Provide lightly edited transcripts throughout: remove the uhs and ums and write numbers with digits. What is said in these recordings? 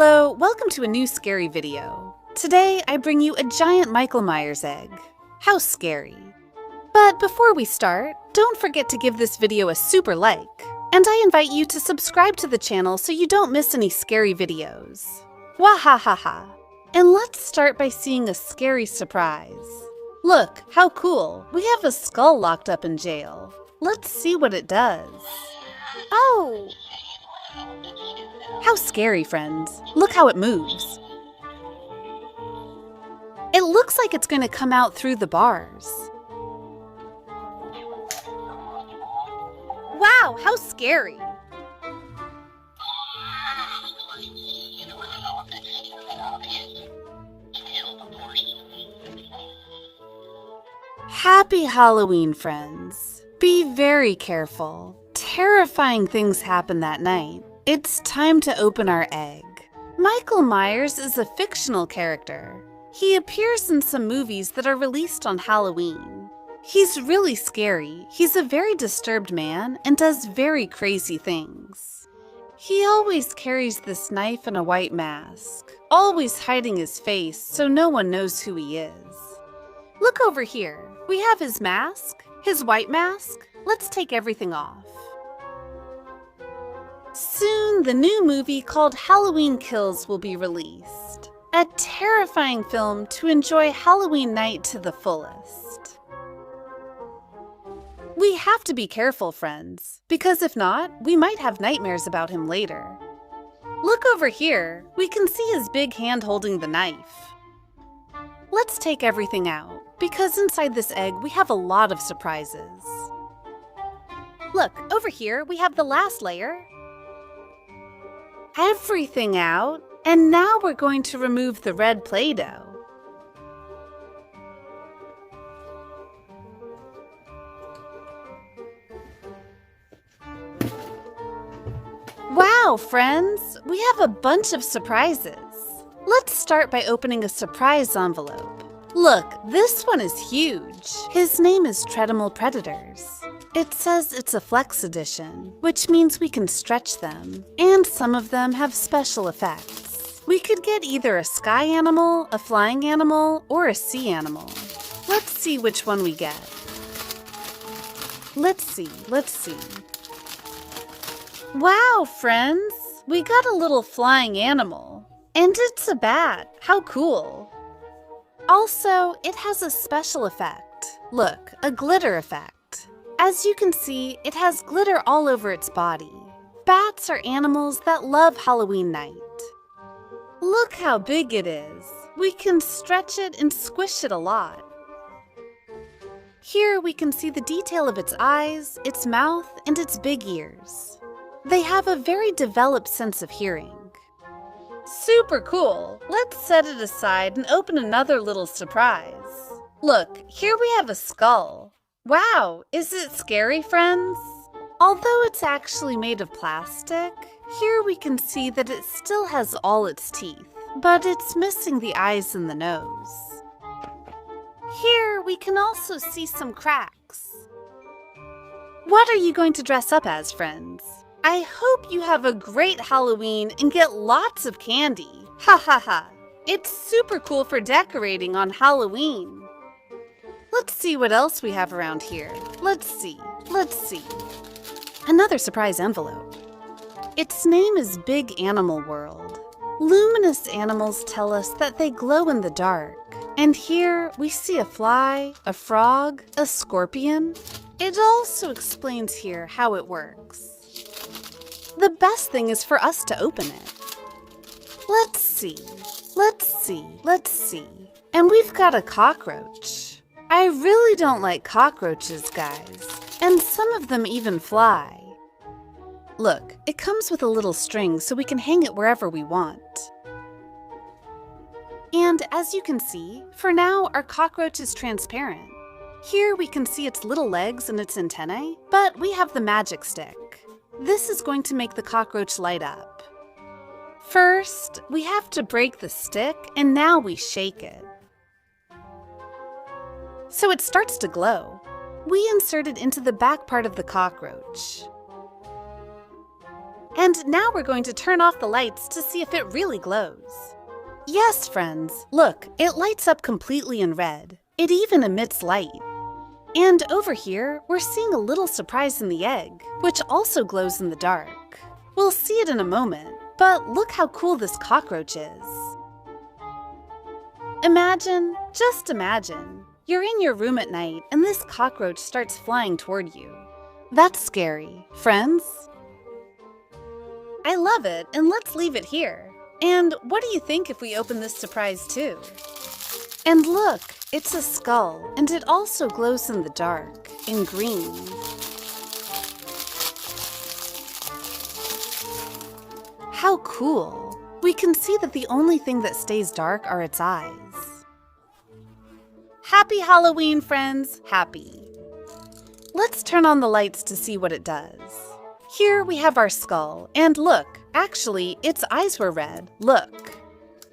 Hello, welcome to a new scary video. Today, I bring you a giant Michael Myers egg. How scary. But before we start, don't forget to give this video a super like. And I invite you to subscribe to the channel so you don't miss any scary videos. Wahahaha. And let's start by seeing a scary surprise. Look, how cool. We have a skull locked up in jail. Let's see what it does. Oh! How scary, friends. Look how it moves. It looks like it's going to come out through the bars. Wow, how scary. Happy Halloween, friends. Be very careful. Terrifying things happen that night. It's time to open our egg. Michael Myers is a fictional character. He appears in some movies that are released on Halloween. He's really scary. He's a very disturbed man and does very crazy things. He always carries this knife and a white mask, always hiding his face so no one knows who he is. Look over here. We have his mask, his white mask. Let's take everything off. Soon, the new movie called Halloween Kills will be released. A terrifying film to enjoy Halloween night to the fullest. We have to be careful, friends, because if not, we might have nightmares about him later. Look over here. We can see his big hand holding the knife. Let's take everything out, because inside this egg we have a lot of surprises. Look, over here we have the last layer. Everything out, and now we're going to remove the red Play-Doh. Wow, friends, we have a bunch of surprises. Let's start by opening a surprise envelope. Look, this one is huge. His name is Treadmill Predators. It says it's a flex edition, which means we can stretch them, and some of them have special effects. We could get either a sky animal, a flying animal, or a sea animal. Let's see which one we get. Let's see. Wow, friends! We got a little flying animal. And it's a bat. How cool! Also, it has a special effect. Look, a glitter effect. As you can see, it has glitter all over its body. Bats are animals that love Halloween night. Look how big it is. We can stretch it and squish it a lot. Here we can see the detail of its eyes, its mouth, and its big ears. They have a very developed sense of hearing. Super cool! Let's set it aside and open another little surprise. Look, here we have a skull. Wow, is it scary, friends? Although it's actually made of plastic, here we can see that it still has all its teeth, but it's missing the eyes and the nose. Here we can also see some cracks. What are you going to dress up as, friends? I hope you have a great Halloween and get lots of candy. Ha ha ha! It's super cool for decorating on Halloween. Let's see what else we have around here. Let's see. Another surprise envelope. Its name is Big Animal World. Luminous animals tell us that they glow in the dark. And here we see a fly, a frog, a scorpion. It also explains here how it works. The best thing is for us to open it. Let's see. And we've got a cockroach. I really don't like cockroaches, guys. And some of them even fly. Look, it comes with a little string so we can hang it wherever we want. And as you can see, for now our cockroach is transparent. Here we can see its little legs and its antennae, but we have the magic stick. This is going to make the cockroach light up. First, we have to break the stick, and now we shake it. So it starts to glow. We insert it into the back part of the cockroach. And now we're going to turn off the lights to see if it really glows. Yes, friends, look, it lights up completely in red. It even emits light. And over here, we're seeing a little surprise in the egg, which also glows in the dark. We'll see it in a moment, but look how cool this cockroach is. Imagine, just imagine, you're in your room at night and this cockroach starts flying toward you. That's scary, friends. I love it, and let's leave it here. And what do you think if we open this surprise too? And look, it's a skull, and it also glows in the dark, in green. How cool! We can see that the only thing that stays dark are its eyes. Happy Halloween, friends! Happy! Let's turn on the lights to see what it does. Here we have our skull, and look, actually, its eyes were red. Look.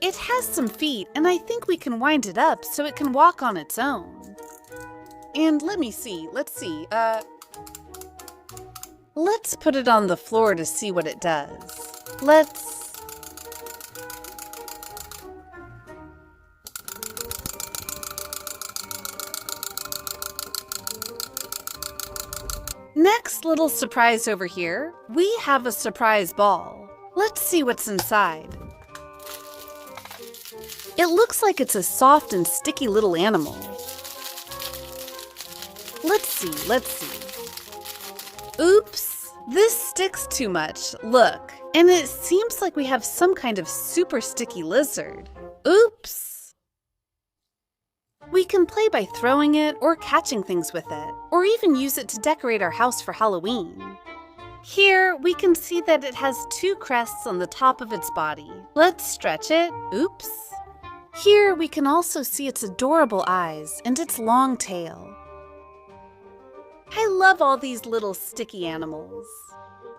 It has some feet, and I think we can wind it up so it can walk on its own. And let's see. Let's put it on the floor to see what it does. Next little surprise over here, we have a surprise ball. Let's see what's inside. It looks like it's a soft and sticky little animal. Let's see. Oops, this sticks too much, look. And it seems like we have some kind of super sticky lizard. Oops. We can play by throwing it or catching things with it, or even use it to decorate our house for Halloween. Here, we can see that it has two crests on the top of its body. Let's stretch it. Oops. Here, we can also see its adorable eyes and its long tail. I love all these little sticky animals.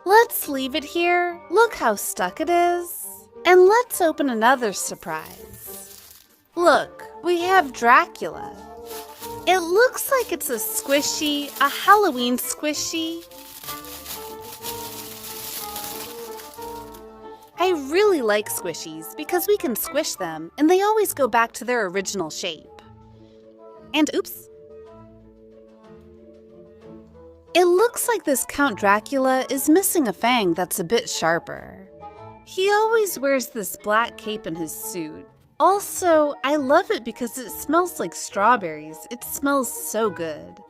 Let's leave it here. Look how stuck it is. And let's open another surprise. Look, we have Dracula. It looks like it's a squishy, a Halloween squishy. I really like squishies because we can squish them and they always go back to their original shape. And oops. It looks like this Count Dracula is missing a fang that's a bit sharper. He always wears this black cape in his suit. Also, I love it because it smells like strawberries. It smells so good.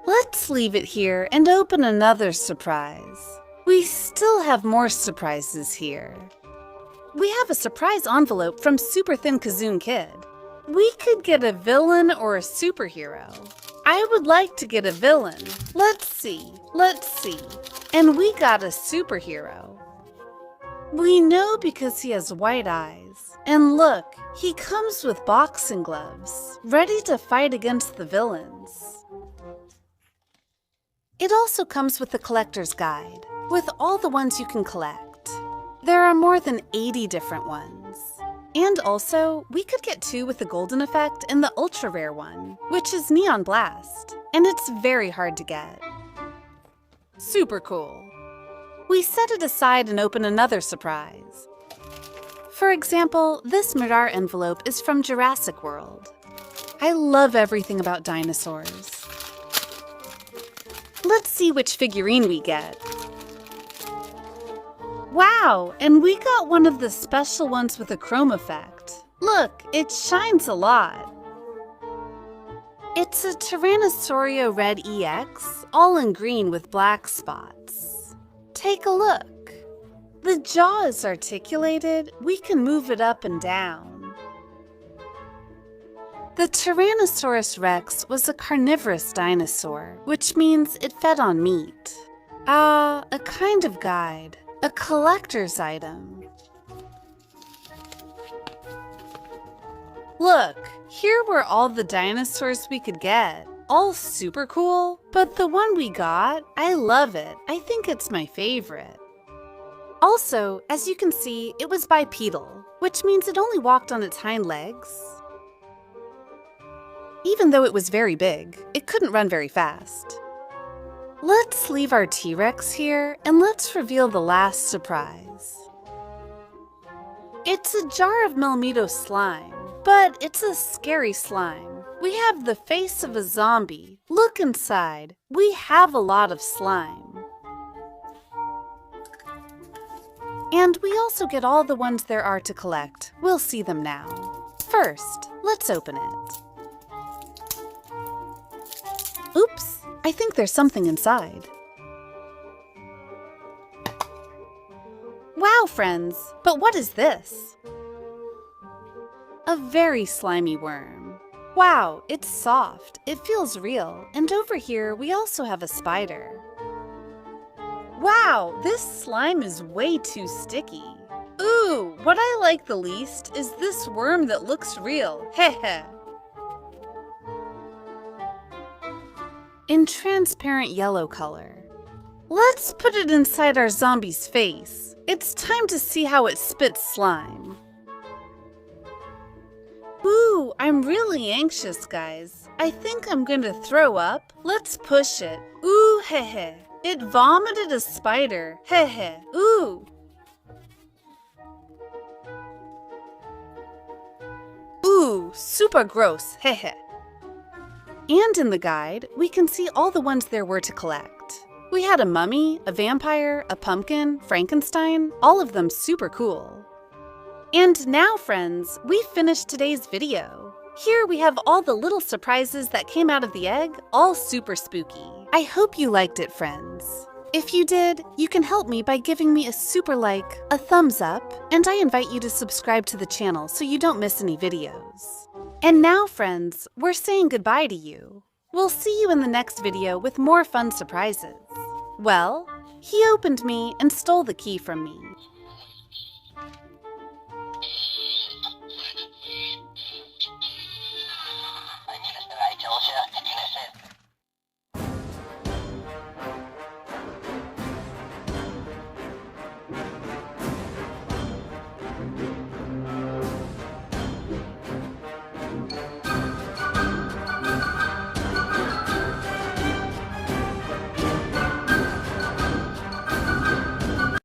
Let's leave it here and open another surprise. We still have more surprises here. We have a surprise envelope from Super Thin Kazoon Kid. We could get a villain or a superhero. I would like to get a villain. Let's see. And we got a superhero. We know because he has white eyes. And look, he comes with boxing gloves, ready to fight against the villains. It also comes with the collector's guide, with all the ones you can collect. There are more than 80 different ones. And also, we could get two with the golden effect and the ultra rare one, which is Neon Blast, and it's very hard to get. Super cool. We set it aside and open another surprise. For example, this Mirar envelope is from Jurassic World. I love everything about dinosaurs. Let's see which figurine we get. Wow, and we got one of the special ones with a chrome effect. Look, it shines a lot. It's a Tyrannosaurio Red EX, all in green with black spots. Take a look. The jaw is articulated. We can move it up and down. The Tyrannosaurus Rex was a carnivorous dinosaur, which means it fed on meat. A kind of guide. A collector's item. Look, here were all the dinosaurs we could get. All super cool, but the one we got, I love it. I think it's my favorite. Also, as you can see, it was bipedal, which means it only walked on its hind legs. Even though it was very big, it couldn't run very fast. Let's leave our T-Rex here and let's reveal the last surprise. It's a jar of Melmito slime, but it's a scary slime. We have the face of a zombie. Look inside. We have a lot of slime. And we also get all the ones there are to collect. We'll see them now. First, let's open it. Oops, I think there's something inside. Wow, friends, but what is this? A very slimy worm. Wow, it's soft, it feels real, and over here we also have a spider. Wow, this slime is way too sticky. Ooh, what I like the least is this worm that looks real, heh. In transparent yellow color. Let's put it inside our zombie's face. It's time to see how it spits slime. Ooh, I'm really anxious, guys. I think I'm gonna throw up. Let's push it. Ooh, heh. It vomited a spider, heh. Ooh. Ooh, super gross, heh. And in the guide, we can see all the ones there were to collect. We had a mummy, a vampire, a pumpkin, Frankenstein, all of them super cool. And now, friends, we've finished today's video. Here we have all the little surprises that came out of the egg, all super spooky. I hope you liked it, friends. If you did, you can help me by giving me a super like, a thumbs up, and I invite you to subscribe to the channel so you don't miss any videos. And now, friends, we're saying goodbye to you. We'll see you in the next video with more fun surprises. Well, he opened me and stole the key from me.